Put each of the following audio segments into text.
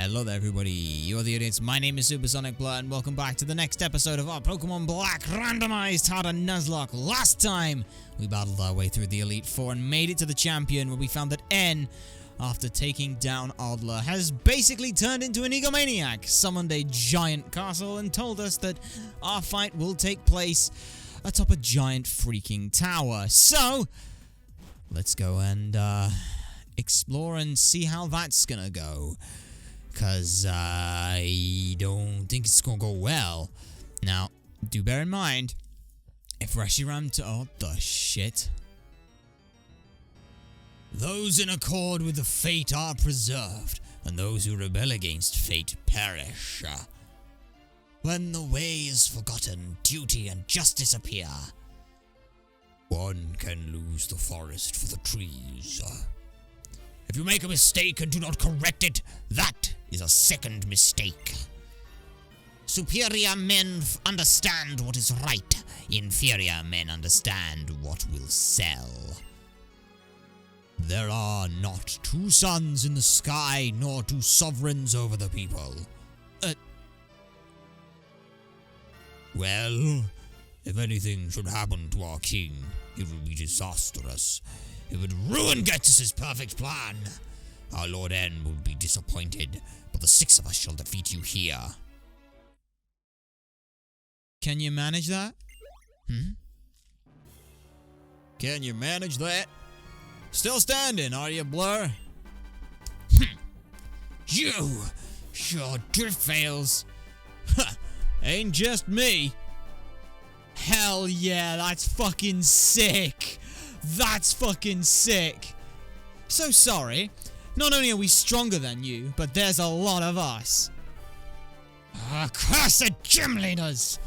Hello there everybody, you're the audience, my name is SuperSonicBlur and welcome back to the next episode of our Pokemon Black Randomized Harder Nuzlocke. Last time, we battled our way through the Elite Four and made it to the Champion where we found that N, after taking down Adler, has basically turned into an egomaniac, summoned a giant castle and told us that our fight will take place atop a giant freaking tower. So, let's go and explore and see how that's gonna go. Because I don't think it's gonna go well. Now, do bear in mind, if Reshiram to... Oh, the shit. Those in accord with the fate are preserved, and those who rebel against fate perish. When the way is forgotten, duty and justice appear. One can lose the forest for the trees. If you make a mistake and do not correct it, that is a second mistake. Superior men understand what is right. Inferior men understand what will sell. There are not two suns in the sky, nor two sovereigns over the people. Well, if anything should happen to our king, it would be disastrous. It would ruin Ghetsis' perfect plan. Our Lord N will be disappointed, but the six of us shall defeat you here. Can you manage that? Can you manage that? Still standing, are you, Blur? Your drift fails. Ain't just me. Hell yeah, that's fucking sick. That's fucking sick. So sorry. Not only are we stronger than you, but there's a lot of us. Cursed gym leaders!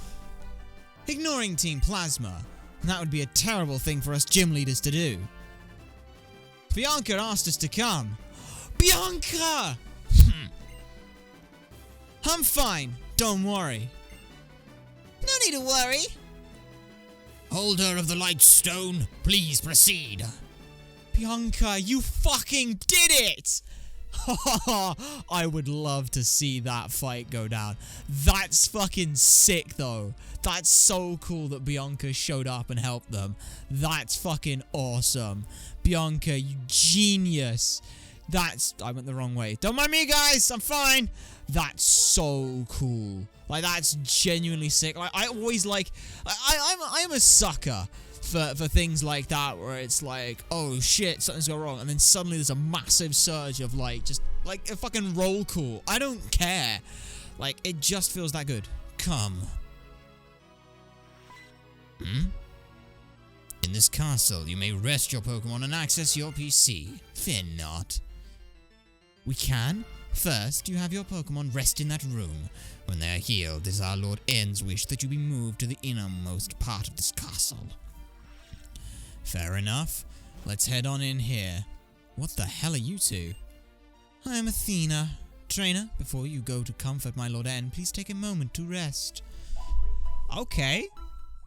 Ignoring Team Plasma. That would be a terrible thing for us gym leaders to do. Bianca asked us to come. Bianca! I'm fine. Don't worry. No need to worry. Holder of the Light Stone, please proceed. Bianca, you fucking did it! I would love to see that fight go down. That's fucking sick, though. That's so cool that Bianca showed up and helped them. That's fucking awesome. Bianca, you genius. I went the wrong way. Don't mind me, guys. I'm fine. That's so cool. Like, that's genuinely sick. Like, I always like... I'm a sucker for things like that, where it's like, oh shit, something's gone wrong, and then suddenly there's a massive surge of, like, just, like, a fucking roll call. I don't care. Like, it just feels that good. Come. In this castle, you may rest your Pokemon and access your PC. Fear not. We can? First, you have your Pokemon rest in that room. When they are healed, it is our Lord N's wish that you be moved to the innermost part of this castle. Fair enough. Let's head on in here. What the hell are you two? I am Athena. Trainer, before you go to comfort my Lord N, please take a moment to rest. Okay.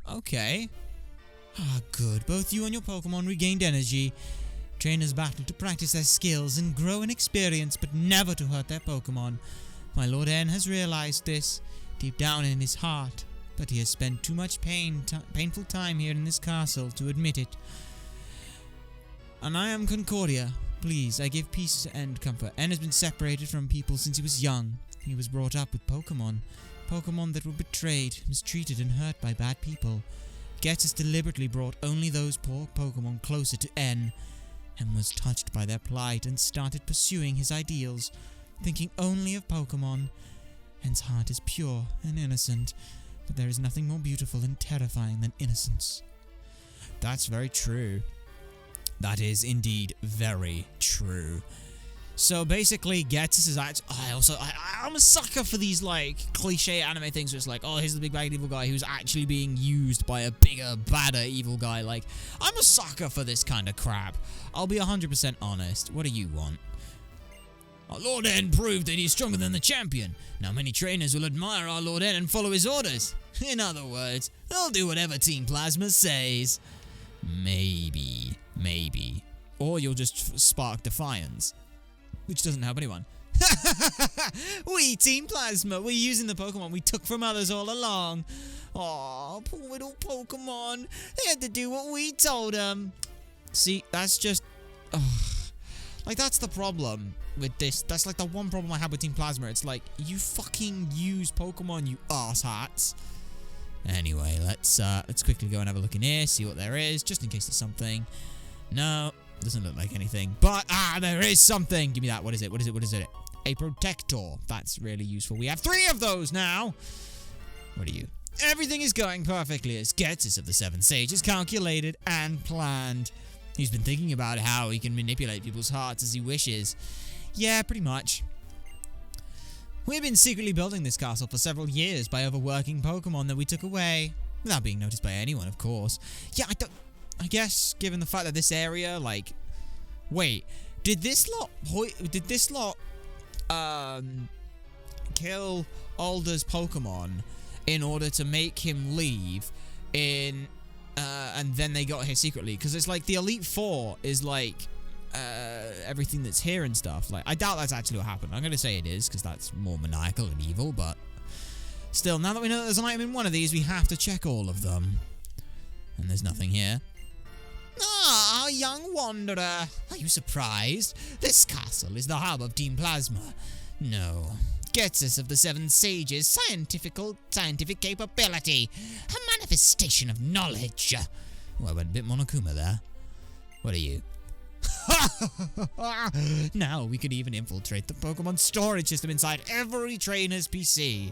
Ah, good. Both you and your Pokemon regained energy. Trainers battle to practice their skills and grow in experience, but never to hurt their Pokemon. My Lord N has realized this, deep down in his heart, but he has spent too much painful time here in this castle to admit it. And I am Concordia. Please, I give peace and comfort. N has been separated from people since he was young. He was brought up with Pokemon. Pokemon that were betrayed, mistreated and hurt by bad people. Ghetsis deliberately brought only those poor Pokemon closer to N, and was touched by their plight and started pursuing his ideals, thinking only of Pokemon. N's heart is pure and innocent, but there is nothing more beautiful and terrifying than innocence. That's very true. That is indeed very true. So basically, Ghetsis is actually... I'm a sucker for these, like, cliche anime things where it's like, oh, here's the big bad evil guy who's actually being used by a bigger, badder evil guy. Like, I'm a sucker for this kind of crap. I'll be 100% honest. What do you want? Our Lord N proved that he's stronger than the champion. Now many trainers will admire our Lord N and follow his orders. In other words, they'll do whatever Team Plasma says. Maybe. Or you'll just spark defiance, which doesn't help anyone. We, Team Plasma, we're using the Pokemon we took from others all along. Aw, poor little Pokemon. They had to do what we told them. See, that's just... like, that's the problem with this. That's like the one problem I have with Team Plasma. It's like, you fucking use Pokemon, you arse-hats. Anyway, let's quickly go and have a look in here, see what there is, just in case there's something. No, doesn't look like anything. But, there is something! Give me that. What is it? What is it? What is it? A Protector. That's really useful. We have 3 of those now! What are you? Everything is going perfectly as Getsus of the Seven Sages calculated and planned. He's been thinking about how he can manipulate people's hearts as he wishes. Yeah, pretty much. We've been secretly building this castle for several years by overworking Pokemon that we took away. Without being noticed by anyone, of course. Yeah, I guess, given the fact that this area, like... Wait, did this lot kill Alder's Pokemon in order to make him leave and then they got here secretly? Because it's like the Elite Four is like everything that's here and stuff. Like, I doubt that's actually what happened. I'm going to say it is because that's more maniacal and evil, but still, now that we know that there's an item in one of these, we have to check all of them. And there's nothing here. Ah, young wanderer. Are you surprised? This castle is the hub of Team Plasma. No. Getsus of the Seven Sages' scientific capability. A manifestation of knowledge. Oh, I went a bit Monokuma there. What are you? Now we could even infiltrate the Pokemon storage system inside every trainer's PC.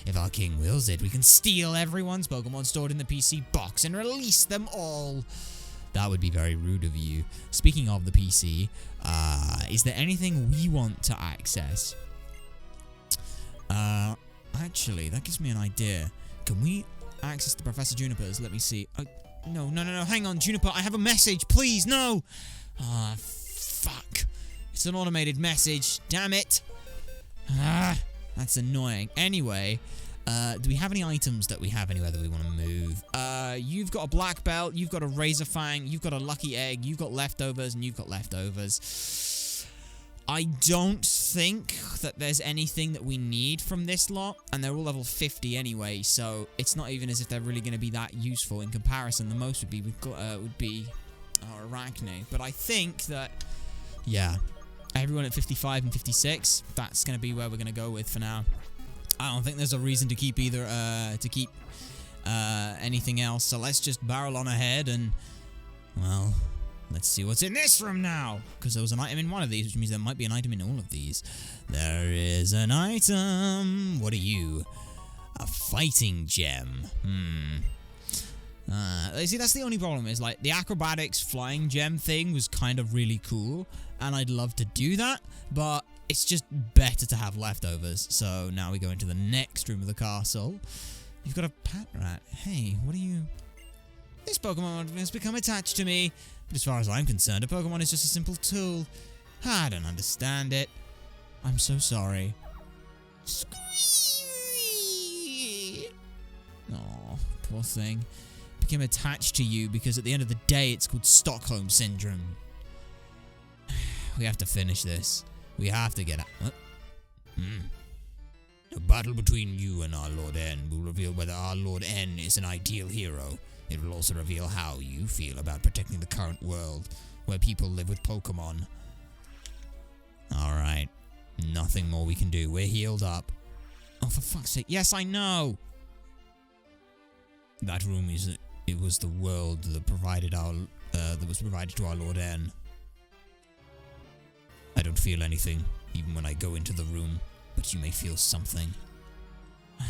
If our king wills it, we can steal everyone's Pokemon stored in the PC box and release them all. That would be very rude of you. Speaking of the PC, is there anything we want to access? Actually, that gives me an idea. Can we access the Professor Juniper's? Let me see. No, hang on, Juniper, I have a message, please, no! Ah, fuck. It's an automated message, damn it. That's annoying. Anyway, do we have any items that we have anywhere that we want to move? You've got a black belt, you've got a razor fang, you've got a lucky egg, you've got leftovers, and you've got leftovers. I don't think that there's anything that we need from this lot, and they're all level 50 anyway, so it's not even as if they're really going to be that useful in comparison. The most would be our Arachne, but I think that, yeah, everyone at 55 and 56, that's going to be where we're going to go with for now. I don't think there's a reason to keep either, anything else, so let's just barrel on ahead and, well, let's see what's in this room now, because there was an item in one of these, which means there might be an item in all of these. There is an item. What are you? A fighting gem. See, that's the only problem, is like the acrobatics flying gem thing was kind of really cool, and I'd love to do that, but it's just better to have leftovers. So now we go into the next room of the castle. You've got a pat rat. Hey, what are you? This Pokemon has become attached to me. But as far as I'm concerned, a Pokemon is just a simple tool. I don't understand it. I'm so sorry. Squee! Aw, poor thing. Became attached to you because at the end of the day, it's called Stockholm Syndrome. We have to finish this. We have to get out. The battle between you and our Lord N will reveal whether our Lord N is an ideal hero. It will also reveal how you feel about protecting the current world, where people live with Pokemon. Alright. Nothing more we can do. We're healed up. Oh, for fuck's sake. Yes, I know! That room it was the world that provided that was provided to our Lord N. I don't feel anything, even when I go into the room, but you may feel something. I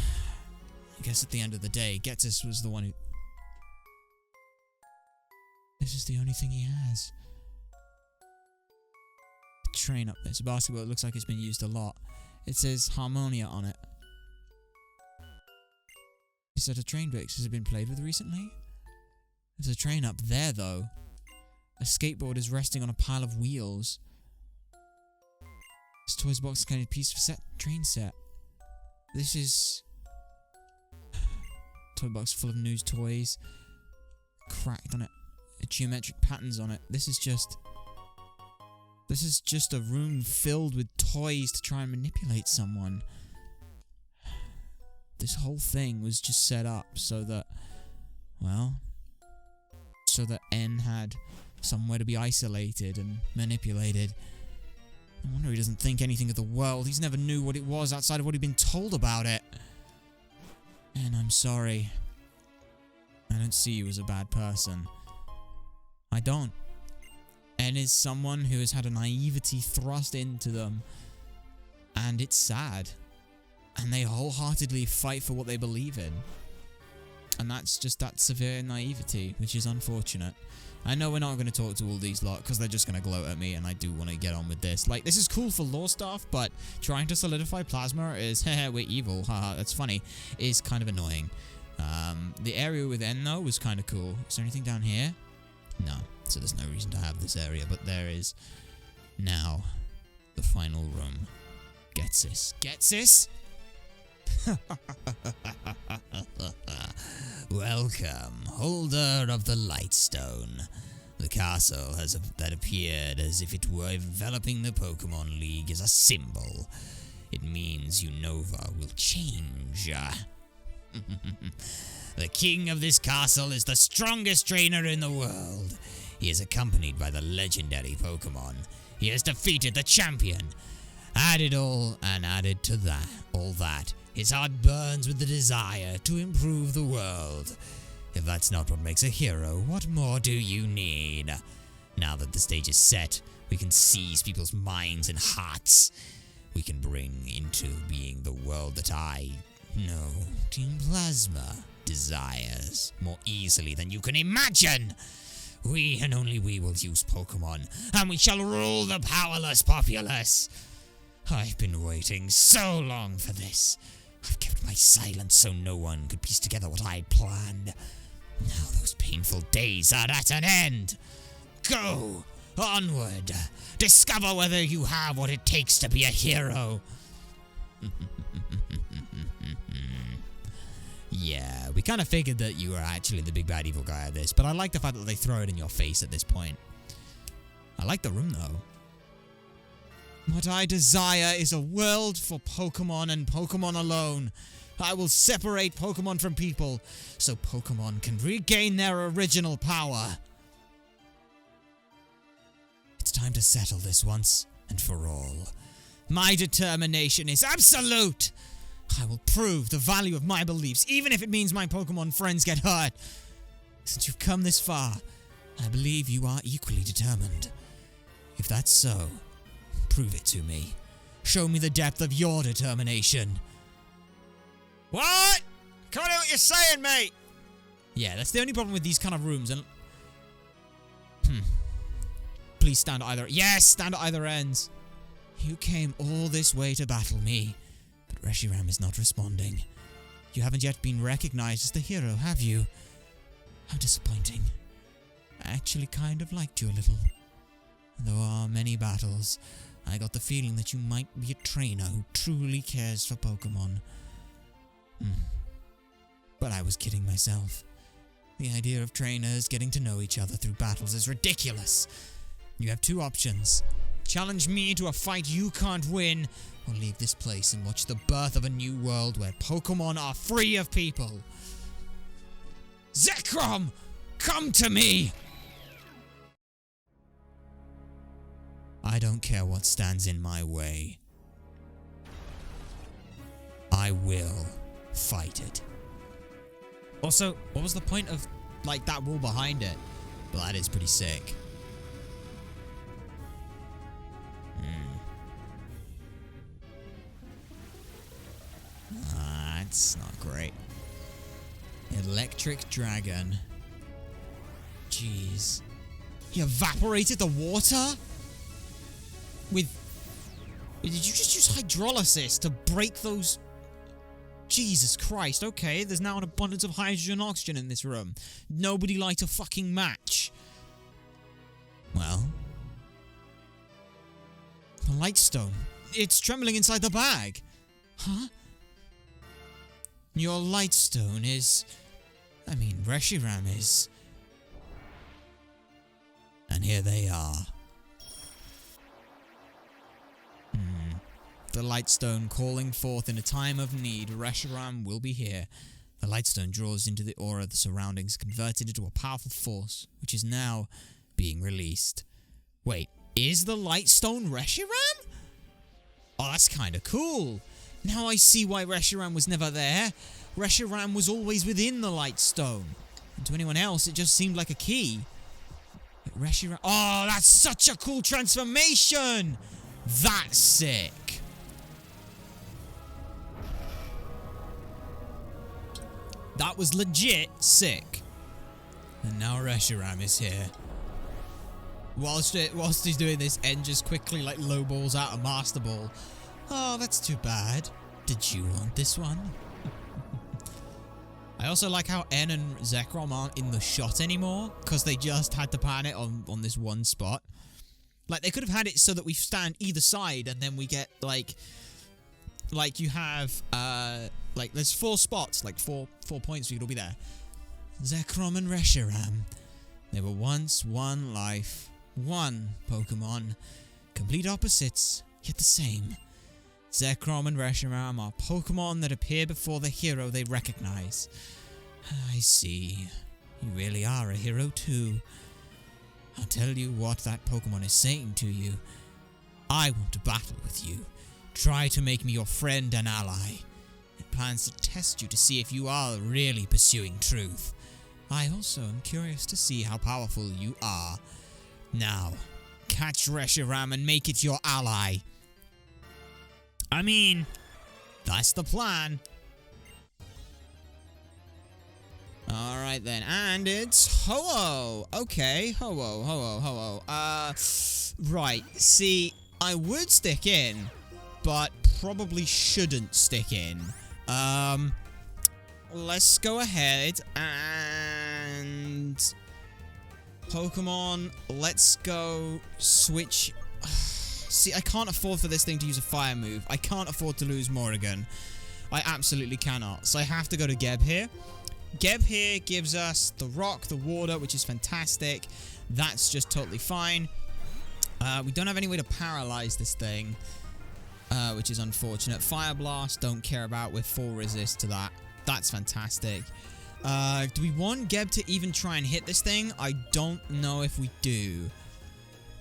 guess at the end of the day, Getsus was the one who... This is the only thing he has. A train up there. It's a basketball. It looks like it's been used a lot. It says Harmonia on it. Is that a train bricks? Has it been played with recently? There's a train up there, though. A skateboard is resting on a pile of wheels. This toys box kind of piece of train set. This is... toy box full of news toys. Cracked on it. Geometric patterns on it. This is just... This is just a room filled with toys to try and manipulate someone. This whole thing was just set up so that, well, so that N had somewhere to be isolated and manipulated. No wonder he doesn't think anything of the world. He's never knew what it was outside of what he'd been told about it. And I'm sorry. I don't see you as a bad person. I don't. N is someone who has had a naivety thrust into them. And it's sad. And they wholeheartedly fight for what they believe in. And that's just that severe naivety, which is unfortunate. I know we're not going to talk to all these lot, because they're just going to gloat at me, and I do want to get on with this. Like, this is cool for lore stuff, but trying to solidify Plasma is, haha, we're evil, haha, that's funny, is kind of annoying. The area with N, though, was kind of cool. Is there anything down here? No, so there's no reason to have this area, but there is. Now, the final room. Gets this? Gets this? Welcome, holder of the Lightstone. The castle that appeared as if it were enveloping the Pokémon League is a symbol. It means Unova will change. The king of this castle is the strongest trainer in the world. He is accompanied by the legendary Pokémon. He has defeated the champion. Added to that, all that, his heart burns with the desire to improve the world. If that's not what makes a hero, what more do you need? Now that the stage is set, we can seize people's minds and hearts. We can bring into being the world that Team Plasma desires more easily than you can imagine. We and only we will use Pokémon, and we shall rule the powerless populace. I've been waiting so long for this. I've kept my silence so no one could piece together what I'd planned. Now those painful days are at an end. Go onward. Discover whether you have what it takes to be a hero. Yeah, we kind of figured that you were actually the big bad evil guy of this, but I like the fact that they throw it in your face at this point. I like the room though. What I desire is a world for Pokémon and Pokémon alone. I will separate Pokémon from people, so Pokémon can regain their original power. It's time to settle this once and for all. My determination is absolute. I will prove the value of my beliefs, even if it means my Pokémon friends get hurt. Since you've come this far, I believe you are equally determined. If that's so, prove it to me. Show me the depth of your determination. What? Can't hear what you're saying, mate. Yeah, that's the only problem with these kind of rooms. And please stand at either. Yes, stand at either ends. You came all this way to battle me, but Reshiram is not responding. You haven't yet been recognized as the hero, have you? How disappointing. I actually kind of liked you a little. Though our many battles, I got the feeling that you might be a trainer who truly cares for Pokémon. But I was kidding myself. The idea of trainers getting to know each other through battles is ridiculous. You have two options. Challenge me to a fight you can't win, or leave this place and watch the birth of a new world where Pokémon are free of people. Zekrom! Come to me! I don't care what stands in my way. I will fight it. Also, what was the point of, like, that wall behind it? Well, that is pretty sick. That's not great. Electric Dragon. Jeez. He evaporated the water? Did you just use hydrolysis to break those? Jesus Christ, okay, there's now an abundance of hydrogen and oxygen in this room. Nobody liked a fucking match. Well. The Lightstone. It's trembling inside the bag. Huh? Your Lightstone is... Reshiram is... And here they are. The Lightstone calling forth in a time of need. Reshiram will be here. The Lightstone draws into the aura of the surroundings, converted into a powerful force, which is now being released. Wait, is the Lightstone Reshiram? Oh, that's kind of cool. Now I see why Reshiram was never there. Reshiram was always within the Lightstone. And to anyone else, it just seemed like a key. But Reshiram... Oh, that's such a cool transformation! That's sick. That was legit sick. And now Reshiram is here. Whilst he's doing this, En just quickly like lowballs out a Master Ball. Oh, that's too bad. Did you want this one? I also like how En and Zekrom aren't in the shot anymore, because they just had to pan it on this one spot. Like, they could have had it so that we stand either side, and then we get, like you have, like, there's 4 spots, like, 4 points we could all be there. Zekrom and Reshiram. They were once one life, one Pokemon. Complete opposites, yet the same. Zekrom and Reshiram are Pokemon that appear before the hero they recognize. I see. You really are a hero too. I'll tell you what that Pokemon is saying to you. I want to battle with you. Try to make me your friend and ally. It plans to test you to see if you are really pursuing truth. I also am curious to see how powerful you are. Now, catch Reshiram and make it your ally. I mean, that's the plan. Alright then, and it's Ho-Oh. Okay, Ho-Oh. Right, see, I would stick in, but probably shouldn't stick in. Let's go ahead and... Pokemon, let's go switch... See, I can't afford for this thing to use a fire move. I can't afford to lose Morrigan. I absolutely cannot. So I have to go to Geb here. Geb here gives us the rock, the water, which is fantastic. That's just totally fine. We don't have any way to paralyze this thing, which is unfortunate. Fire Blast, don't care about with full resist to that. That's fantastic. Do we want Geb to even try and hit this thing? I don't know if we do.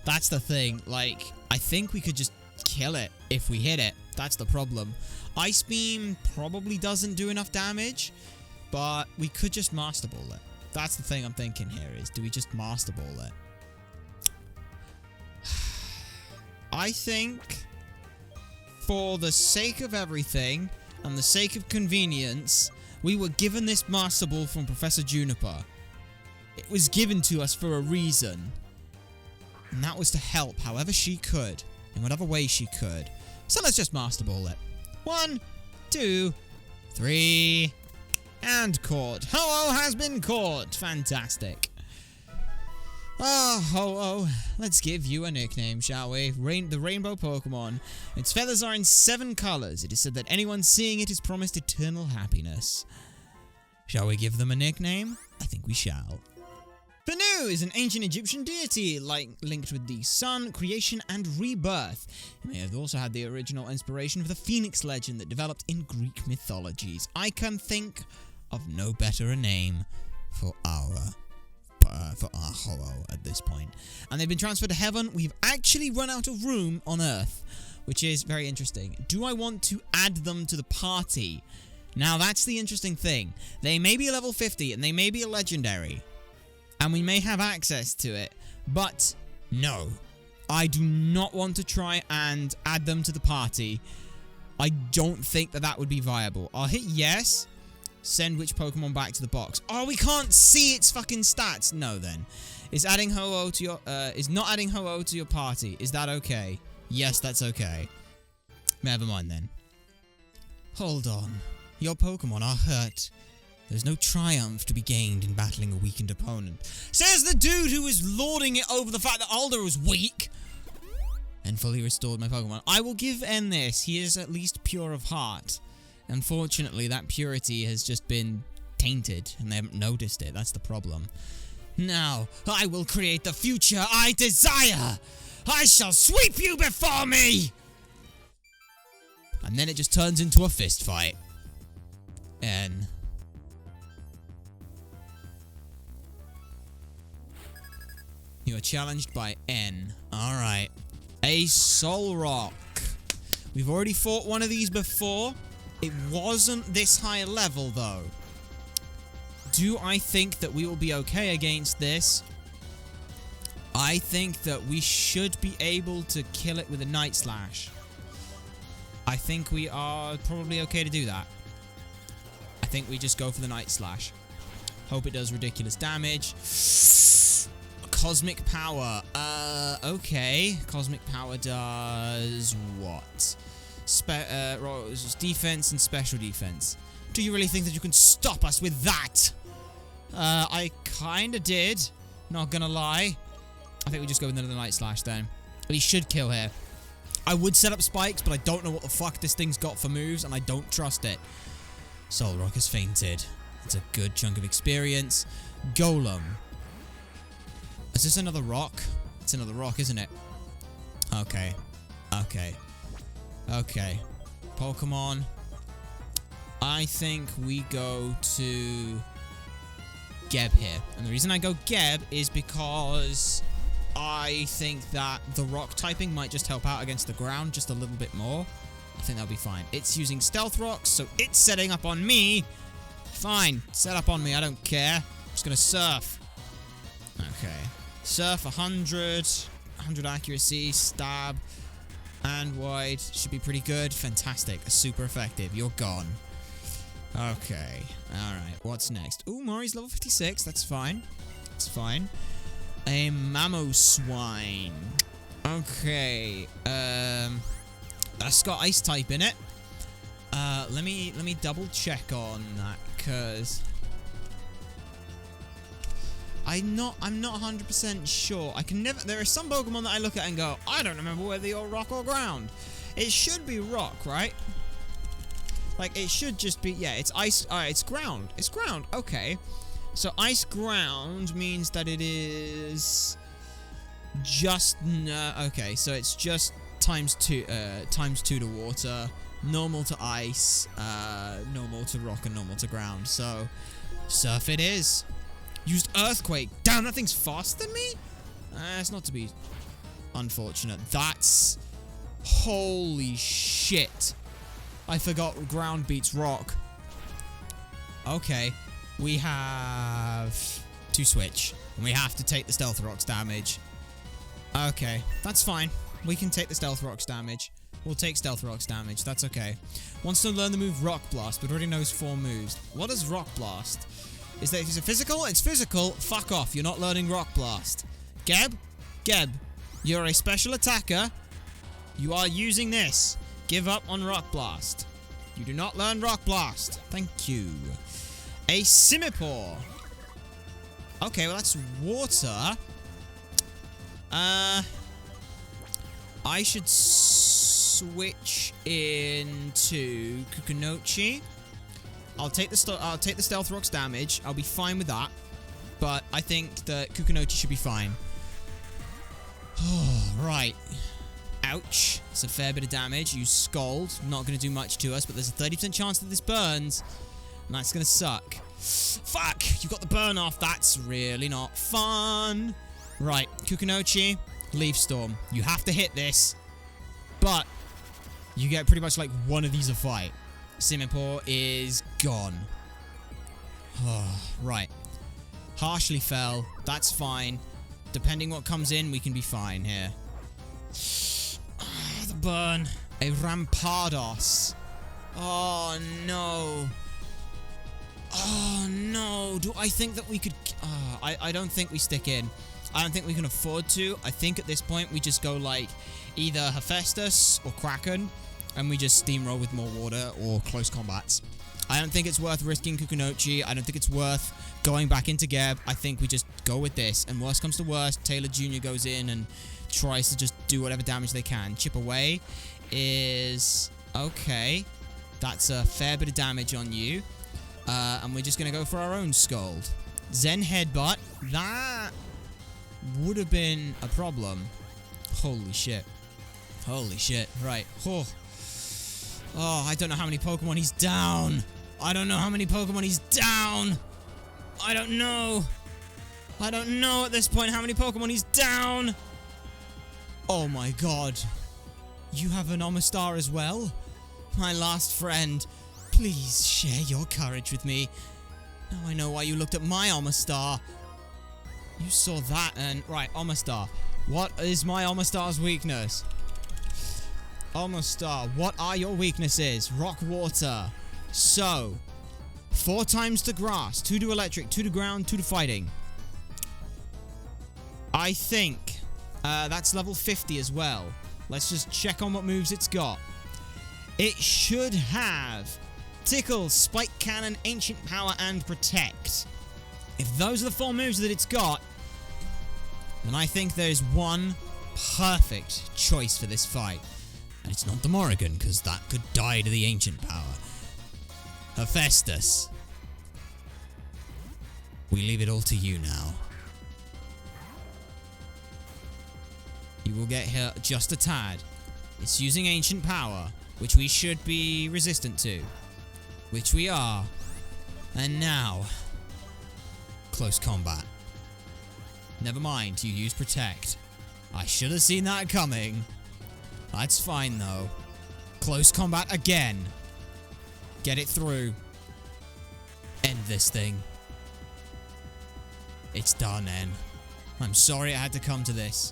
That's the thing. Like, I think we could just kill it if we hit it. That's the problem. Ice Beam probably doesn't do enough damage, but we could just Master Ball it. That's the thing I'm thinking here is, do we just Master Ball it? I think for the sake of everything and the sake of convenience, we were given this Master Ball from Professor Juniper. It was given to us for a reason. And that was to help however she could, in whatever way she could. So let's just Master Ball it. 1, 2, 3, and caught. Ho-Oh has been caught. Fantastic. Oh, Ho-Oh, let's give you a nickname, shall we? The Rainbow Pokemon. Its feathers are in 7 colors. It is said that anyone seeing it is promised eternal happiness. Shall we give them a nickname? I think we shall. Benu is an ancient Egyptian deity, linked with the sun, creation, and rebirth. It may have also had the original inspiration of the Phoenix legend that developed in Greek mythologies. I can think of no better a name for our Ho-Oh at this point. And they've been transferred to heaven. We've actually run out of room on Earth, which is very interesting. Do I want to add them to the party? Now, that's the interesting thing. They may be a level 50, and they may be a legendary. And we may have access to it, but no, I do not want to try and add them to the party. I don't think that would be viable. I'll hit yes, send which Pokemon back to the box. Oh, we can't see its fucking stats. No, then. Is adding Ho-Oh to your, is not adding Ho-Oh to your party. Is that okay? Yes, that's okay. Never mind then. Hold on. Your Pokemon are hurt. There's no triumph to be gained in battling a weakened opponent. Says the dude who was lording it over the fact that Alder was weak. And fully restored my Pokemon. I will give En this. He is at least pure of heart. Unfortunately, that purity has just been tainted, and they haven't noticed it. That's the problem. Now, I will create the future I desire. I shall sweep you before me. And then it just turns into a fist fight. N. You are challenged by N. Alright. A Soul Rock. We've already fought one of these before. It wasn't this high level, though. Do I think that we will be okay against this? I think that we should be able to kill it with a Night Slash. I think we are probably okay to do that. I think we just go for the Night Slash. Hope it does ridiculous damage. Cosmic Power. Okay. Cosmic Power does what? Defense and special defense. Do you really think that you can stop us with that? I kinda did. Not gonna lie. I think we just go with another Night Slash then. But he should kill here. I would set up spikes, but I don't know what the fuck this thing's got for moves, and I don't trust it. Soul Rock has fainted. It's a good chunk of experience. Golem. Is this another rock? It's another rock, isn't it? Okay. Okay. Okay. Pokemon. I think we go to Geb here. And the reason I go Geb is because I think that the rock typing might just help out against the ground just a little bit more. I think that'll be fine. It's using Stealth Rocks, so it's setting up on me. Fine. Set up on me. I don't care. I'm just going to Surf. Okay. Surf 100. 100 accuracy. Stab. And wide. Should be pretty good. Fantastic. Super effective. You're gone. Okay. Alright. What's next? Ooh, Mori's level 56. That's fine. That's fine. A Mammoth Swine. Okay. That's got Ice type in it. Let me double check on that, cause I'm not 100% sure. I can never. There are some Pokemon that I look at and go, I don't remember whether you're rock or ground. It should be rock, right? Like it should just be. Yeah, it's ice. It's ground. It's ground. Okay. So ice ground means that it is just okay. So it's just times two to water, normal to ice, normal to rock, and normal to ground. So surf it is. Used earthquake. Damn, that thing's faster than me. It's not to be unfortunate. That's holy shit. I forgot ground beats rock. Okay. We have to switch. And we have to take the Stealth Rocks damage. Okay, that's fine. We can take the Stealth Rocks damage. We'll take Stealth Rocks damage. That's okay. Wants to learn the move Rock Blast, but already knows 4 moves. What is Rock Blast? Is it physical? It's physical. Fuck off. You're not learning Rock Blast. Geb? Geb. You're a special attacker. You are using this. Give up on Rock Blast. You do not learn Rock Blast. Thank you. A Simipour. Okay, well that's water. I should switch into Kukunochi. I'll take the Stealth Rocks damage. I'll be fine with that. But I think that Kukunochi should be fine. Right. Ouch. It's a fair bit of damage. Use Scald. Not going to do much to us, but there's a 30% chance that this burns. And that's going to suck. Fuck! You got the burn off. That's really not fun. Right. Kukunochi. Leaf Storm. You have to hit this. But you get pretty much like one of these a fight. Simipour is gone. Right. Harshly fell. That's fine. Depending what comes in, we can be fine here. The burn. A Rampardos. Oh, no. Oh, no. Do I think that we could... I don't think we stick in. I don't think we can afford to. I think at this point we just go like either Hephaestus or Kraken, and we just steamroll with more water or close combats. I don't think it's worth risking Kukunochi. I don't think it's worth going back into Geb. I think we just go with this, and worst comes to worst, Taylor Jr. goes in and tries to just do whatever damage they can. Chip away is... okay. That's a fair bit of damage on you. And we're just going to go for our own Scald. Zen Headbutt. That would have been a problem. Holy shit. Holy shit. Right. Oh. Oh, I don't know how many Pokemon he's down. I don't know how many Pokemon he's down. I don't know. I don't know at this point how many Pokemon he's down. Oh my god. You have an Omastar as well? My last friend. Please share your courage with me. Now I know why you looked at my Omastar. You saw that and... Right, Omastar. What is my Omastar's weakness? Omastar, what are your weaknesses? Rock, water. So, 4 times to grass, 2 to electric, 2 to ground, 2 to fighting. I think that's level 50 as well. Let's just check on what moves it's got. It should have Tickle, Spike Cannon, Ancient Power, and Protect. If those are the 4 moves that it's got, then I think there's one perfect choice for this fight. And it's not the Morrigan, because that could die to the Ancient Power. Hephaestus. We leave it all to you now. You will get hit just a tad. It's using Ancient Power, which we should be resistant to. Which we are. And now, close combat. Never mind, you use Protect. I should have seen that coming. That's fine though. Close combat again. Get it through. End this thing. It's done, N. I'm sorry it had to come to this,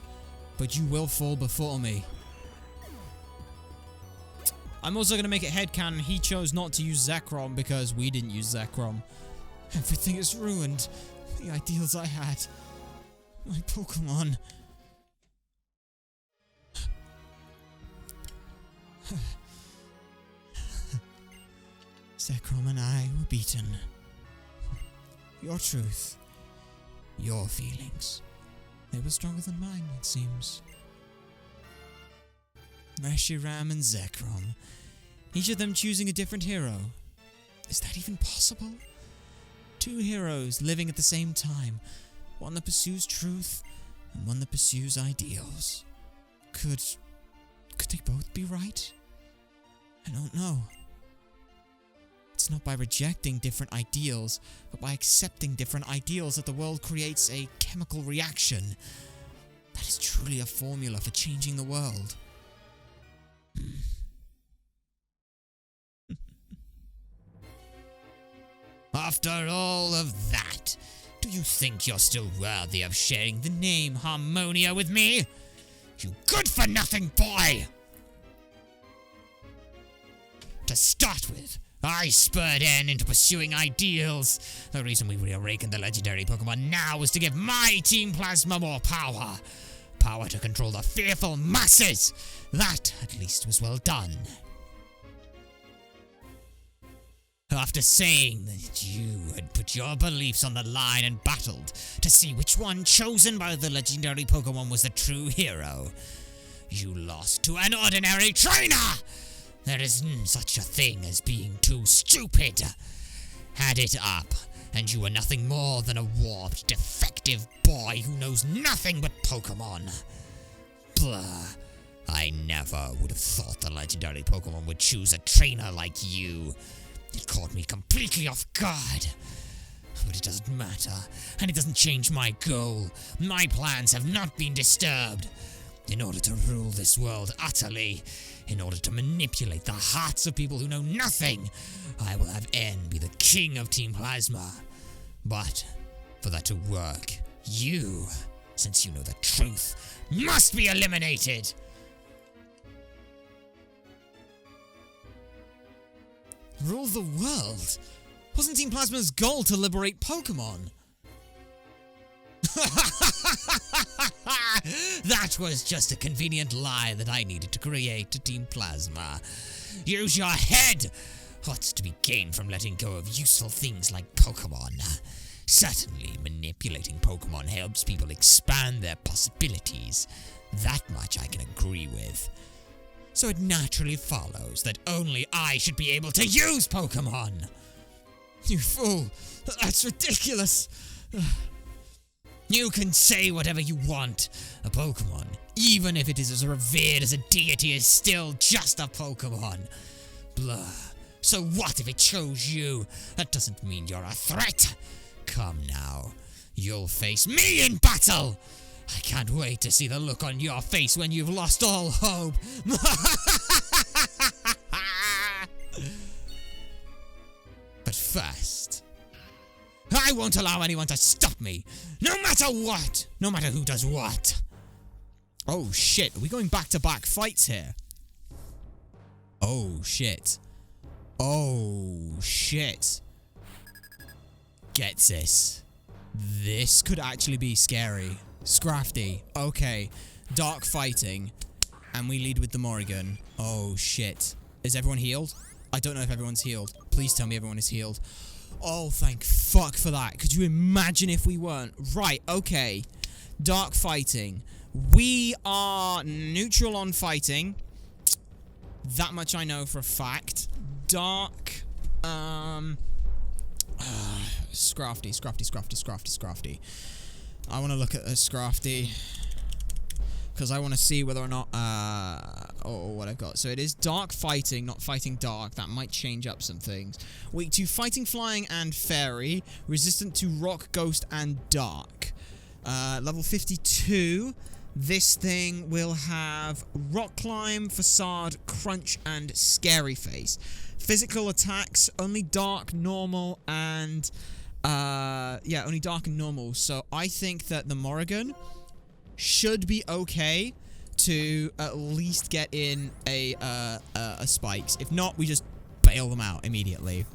but you will fall before me. I'm also going to make it headcanon he chose not to use Zekrom because we didn't use Zekrom. Everything is ruined. The ideals I had. My Pokemon. Zekrom and I were beaten. Your truth. Your feelings. They were stronger than mine, it seems. Reshiram and Zekrom. Each of them choosing a different hero. Is that even possible? 2 heroes living at the same time. One that pursues truth, and one that pursues ideals. Could they both be right? I don't know. It's not by rejecting different ideals, but by accepting different ideals that the world creates a chemical reaction. That is truly a formula for changing the world. After all of that, do you think you're still worthy of sharing the name Harmonia with me? You good-for-nothing boy! To start with, I spurred N into pursuing ideals. The reason we reawakened the legendary Pokemon now was to give my Team Plasma more power. Power to control the fearful masses. That, at least, was well done. After saying that you had put your beliefs on the line and battled to see which one chosen by the legendary Pokemon was the true hero, you lost to an ordinary trainer! There is such a thing as being too stupid. Had it up, and you were nothing more than a warped, defective boy who knows nothing but Pokemon. Blur. I never would have thought the legendary Pokemon would choose a trainer like you. It caught me completely off guard. But it doesn't matter, and it doesn't change my goal. My plans have not been disturbed. In order to rule this world utterly, in order to manipulate the hearts of people who know nothing, I will have N be the king of Team Plasma. But for that to work, you, since you know the truth, must be eliminated. Rule the world? Wasn't Team Plasma's goal to liberate Pokemon? That was just a convenient lie that I needed to create to Team Plasma. Use your head! What's to be gained from letting go of useful things like Pokemon? Certainly, manipulating Pokemon helps people expand their possibilities. That much I can agree with. So it naturally follows that only I should be able to use Pokemon! You fool! That's ridiculous! You can say whatever you want. A Pokemon, even if it is as revered as a deity, is still just a Pokemon. Blur. So what if it chose you? That doesn't mean you're a threat. Come now. You'll face me in battle. I can't wait to see the look on your face when you've lost all hope. But first, I won't allow anyone to stop me. No matter what. No matter who does what. Oh shit. Are we going back-to-back fights here? Oh shit. Oh shit. Get this. This could actually be scary. Scrafty. Okay. Dark fighting. And we lead with the Morrigan. Oh shit. Is everyone healed? I don't know if everyone's healed. Please tell me everyone is healed. Oh, thank fuck for that. Could you imagine if we weren't? Right, okay. Dark fighting. We are neutral on fighting. That much I know for a fact. Dark, Scrafty. I want to look at a Scrafty. Because I want to see whether or not, what I've got. So it is dark fighting, not fighting dark. That might change up some things. Weak to fighting, flying, and fairy. Resistant to rock, ghost, and dark. Level 52. This thing will have rock climb, facade, crunch, and scary face. Physical attacks, only dark, normal, and, only dark and normal. So I think that the Morrigan should be okay to at least get in a spikes. If not, we just bail them out immediately.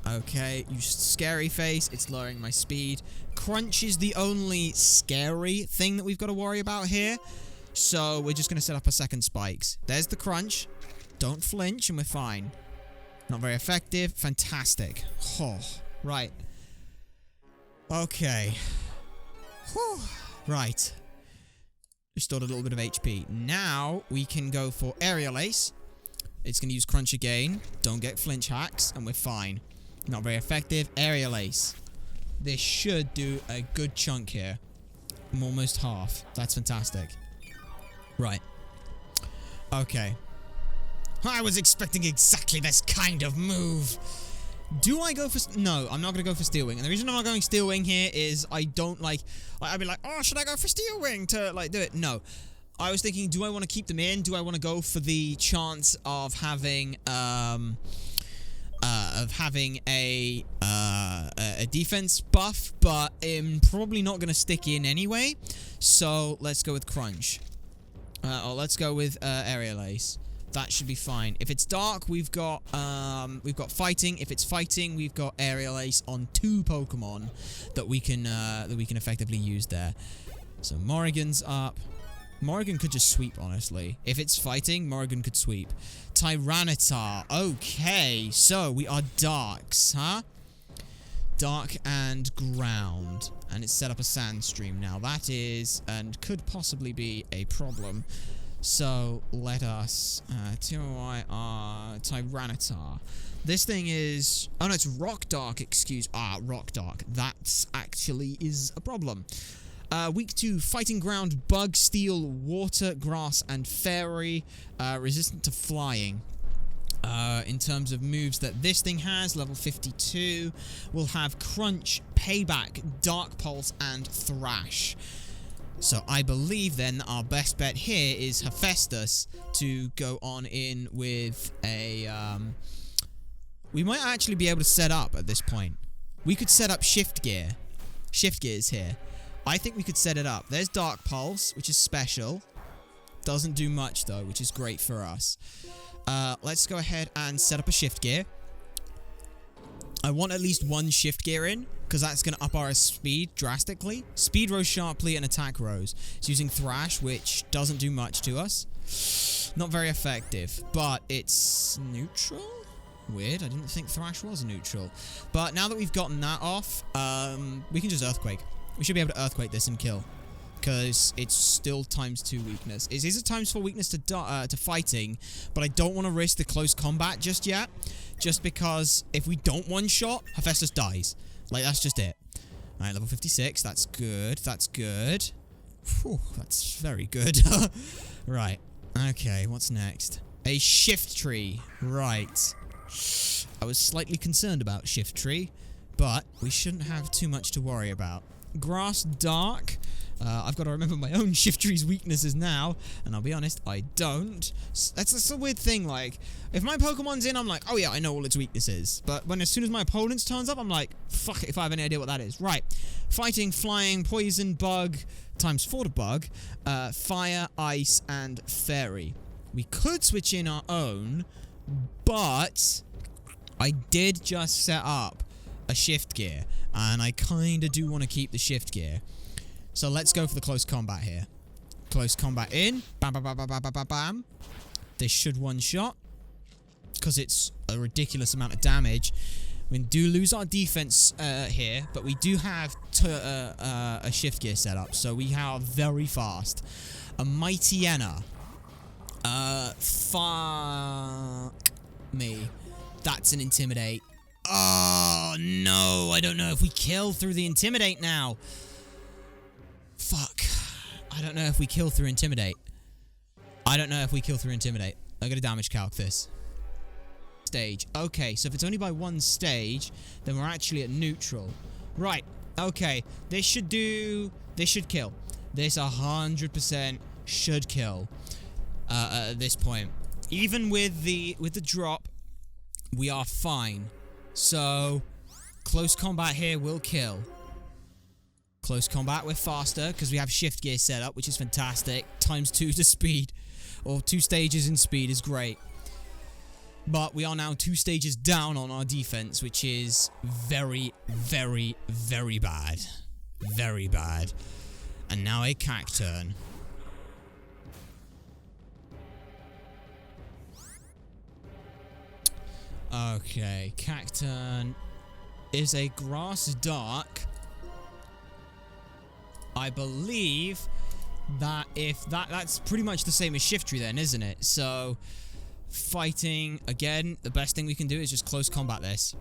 Okay, use scary face. It's lowering my speed. Crunch is the only scary thing that we've got to worry about here. So we're just going to set up a second spikes. There's the crunch. Don't flinch and we're fine. Not very effective. Fantastic. Oh, right. Okay. Whew. Right. Restored a little bit of HP. Now we can go for Aerial Ace. It's going to use Crunch again. Don't get flinch hacks and we're fine. Not very effective. Aerial Ace. This should do a good chunk here. I'm almost half. That's fantastic. Right. Okay. I was expecting exactly this kind of move. Do I go for... No, I'm not going to go for Steel Wing. And the reason I'm not going Steel Wing here is I don't like... I'd be like, oh, should I go for Steel Wing to, like, do it? No. I was thinking, do I want to keep them in? Do I want to go for the chance of having a defense buff? But I'm probably not going to stick in anyway. So let's go with Crunch. Or let's go with Aerial Ace. That should be fine. If it's dark, we've got fighting. If it's fighting, we've got Aerial Ace on 2 Pokemon that we can effectively use there. So Morrigan's up. Morrigan could just sweep, honestly. If it's fighting, Morrigan could sweep. Tyranitar. Okay, so we are darks, huh? Dark and ground. And it's set up a sand stream now. That is, and could possibly be, a problem. So, let us, Tyranitar. This thing is, oh no, it's Rock Dark, Rock Dark. That's actually is a problem. Weak to Fighting Ground, Bug, Steel, Water, Grass, and Fairy. Resistant to Flying. In terms of moves that this thing has, level 52, we'll have Crunch, Payback, Dark Pulse, and Thrash. So I believe then that our best bet here is Hephaestus to go on in with a... we might actually be able to set up at this point. We could set up Shift Gear. Shift Gears here. I think we could set it up. There's Dark Pulse, which is special. Doesn't do much though, which is great for us. Let's go ahead and set up a Shift Gear. I want at least 1 Shift Gear in, because that's going to up our speed drastically. Speed rose sharply and attack rose. It's using Thrash, which doesn't do much to us. Not very effective, but it's neutral? Weird, I didn't think Thrash was neutral. But now that we've gotten that off, we can just Earthquake. We should be able to Earthquake this and kill. Because it's still ×2 weakness. It is a ×4 weakness to fighting, but I don't want to risk the close combat just yet. Just because if we don't one-shot, Hephaestus dies. Like, that's just it. Alright, level 56. That's good. That's good. Whew, that's very good. Right. Okay, what's next? A shift tree. Right. I was slightly concerned about shift tree, but we shouldn't have too much to worry about. Grass dark. I've got to remember my own shift tree's weaknesses now, and I'll be honest, I don't. That's a weird thing, like, if my Pokemon's in, I'm like, oh yeah, I know all its weaknesses. But as soon as my opponent's turns up, I'm like, fuck it if I have any idea what that is. Right. Fighting, flying, poison, bug, times 4 to bug, fire, ice, and fairy. We could switch in our own, but I did just set up a shift gear, and I kind of do want to keep the shift gear. So let's go for the close combat here. Close combat in. Bam, bam, bam, bam, bam, bam, bam, bam. This should one-shot, because it's a ridiculous amount of damage. We do lose our defense here, but we do have a shift gear set up, so we are very fast. A Mighty Enna. Fuck me. That's an Intimidate. Oh, no. I don't know if we kill through the Intimidate now. Fuck. I don't know if we kill through Intimidate. I'm gonna damage calc this. Stage. Okay, so if it's only by one stage, then we're actually at neutral. Right. Okay. This should kill. This 100% should kill. At this point. Even with the drop, we are fine. So, close combat here will kill. Close combat, we're faster, because we have shift gear set up, which is fantastic. Times 2 to speed, or 2 stages in speed is great. But we are now 2 stages down on our defense, which is very, very, very bad. Very bad. And now a Cacturn. Okay, Cacturn is a grass dark. I believe that if that's pretty much the same as shift tree then, isn't it? So, fighting, again, the best thing we can do is just close combat this.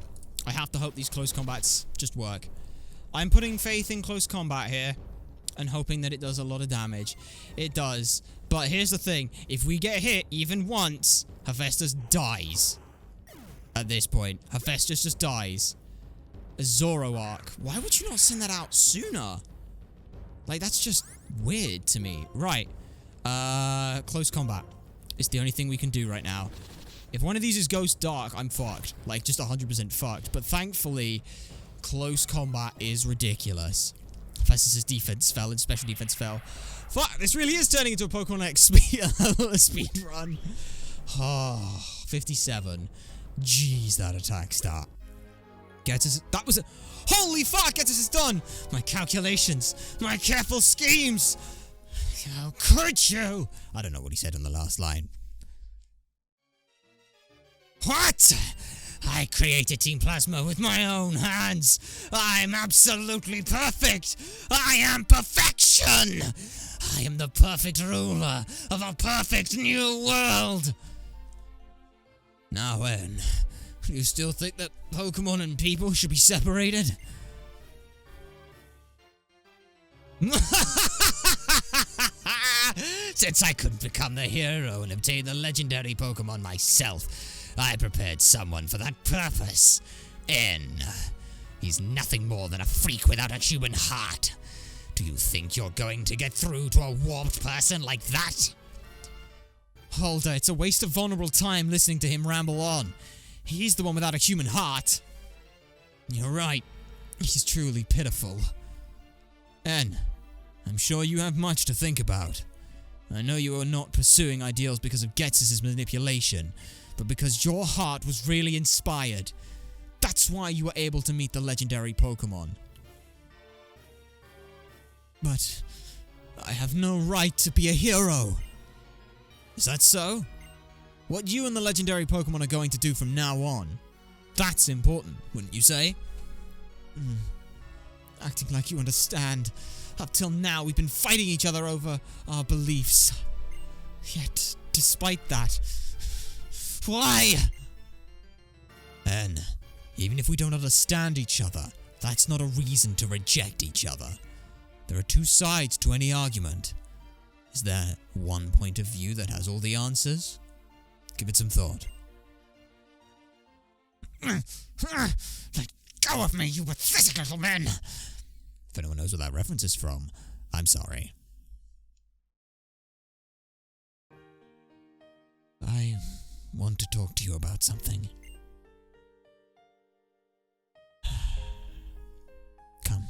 I have to hope these close combats just work. I'm putting faith in close combat here and hoping that it does a lot of damage. It does. But here's the thing. If we get hit even once, Hephaestus dies. At this point, Hephaestus just dies. A Zoroark. Why would you not send that out sooner? Like, that's just weird to me. Right. Close combat. It's the only thing we can do right now. If one of these is Ghost Dark, I'm fucked. Like, just 100% fucked. But thankfully, close combat is ridiculous. Hephaestus' defense fell and special defense fell. Fuck, this really is turning into a Pokemon X speed run. Oh, 57. Jeez, that attack stat. That was a... Holy fuck, Getus is done! My calculations, my careful schemes! How could you? I don't know what he said on the last line. What? I created Team Plasma with my own hands! I'm absolutely perfect! I am perfection! I am the perfect ruler of a perfect new world! Now, Anne, do you still think that Pokemon and people should be separated? Since I couldn't become the hero and obtain the legendary Pokemon myself, I prepared someone for that purpose. N. He's nothing more than a freak without a human heart. Do you think you're going to get through to a warped person like that? Hulda, it's a waste of vulnerable time listening to him ramble on. He's the one without a human heart. You're right. He's truly pitiful. N, I'm sure you have much to think about. I know you are not pursuing ideals because of Ghetsis' manipulation, but because your heart was really inspired. That's why you were able to meet the legendary Pokemon. But I have no right to be a hero. Is that so? What you and the legendary Pokemon are going to do from now on, that's important, wouldn't you say? Acting like you understand. Up till now, we've been fighting each other over our beliefs. Yet, despite that... Why? And even if we don't understand each other, that's not a reason to reject each other. There are two sides to any argument. Is there one point of view that has all the answers? Give it some thought. Let go of me, you pathetic little man! If anyone knows where that reference is from, I'm sorry. I want to talk to you about something. Come.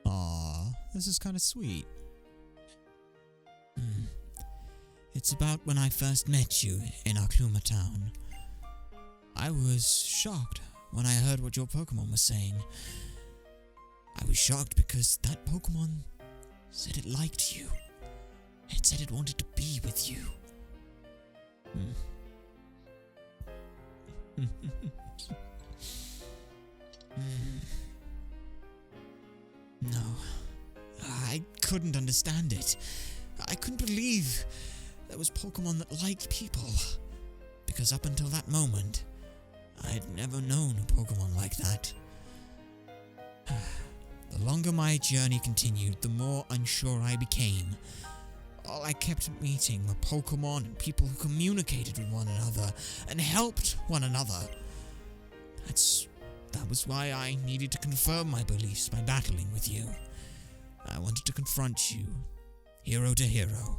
Aww, this is kind of sweet. It's about when I first met you in Akluma town. I was shocked when I heard what your Pokemon was saying. I was shocked because that Pokemon said it liked you. It said it wanted to be with you. No, I couldn't understand it. I couldn't believe there was Pokemon that liked people. Because up until that moment, I had never known a Pokemon like that. The longer my journey continued, the more unsure I became. All I kept meeting were Pokemon and people who communicated with one another and helped one another. That was why I needed to confirm my beliefs by battling with you. I wanted to confront you, hero to hero.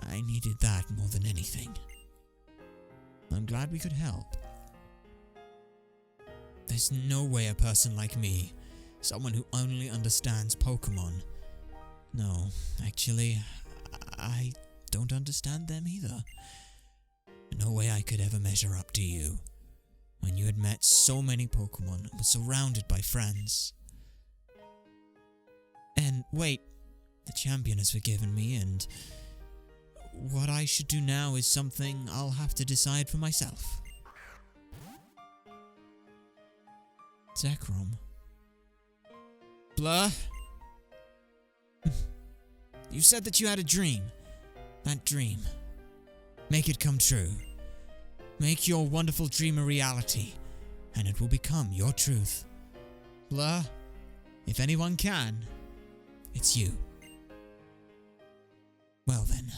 I needed that more than anything. I'm glad we could help. There's no way a person like me, someone who only understands Pokemon. No, actually, I don't understand them either. No way I could ever measure up to you. When you had met so many Pokemon and were surrounded by friends. And wait, the champion has forgiven me, and what I should do now is something I'll have to decide for myself. Zekrom. Blur? You said that you had a dream. That dream. Make it come true. Make your wonderful dream a reality, and it will become your truth. Blur, if anyone can, it's you. Well then,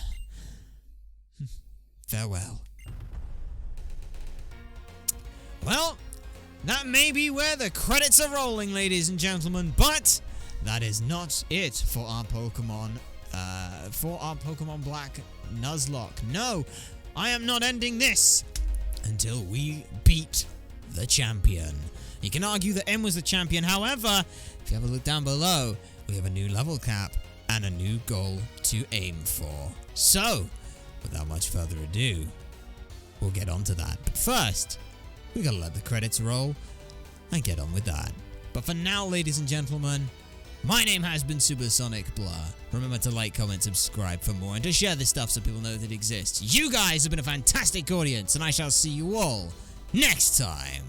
farewell. Well, that may be where the credits are rolling, ladies and gentlemen, but that is not it for our Pokemon Black Nuzlocke. No, I am not ending this until we beat the champion. You can argue that M was the champion, however, if you have a look down below, we have a new level cap and a new goal to aim for. So, without much further ado, we'll get on to that. But first, we gotta let the credits roll and get on with that. But for now, ladies and gentlemen, my name has been SuperSonicBlur. Remember to like, comment, subscribe for more, and to share this stuff so people know that it exists. You guys have been a fantastic audience, and I shall see you all next time.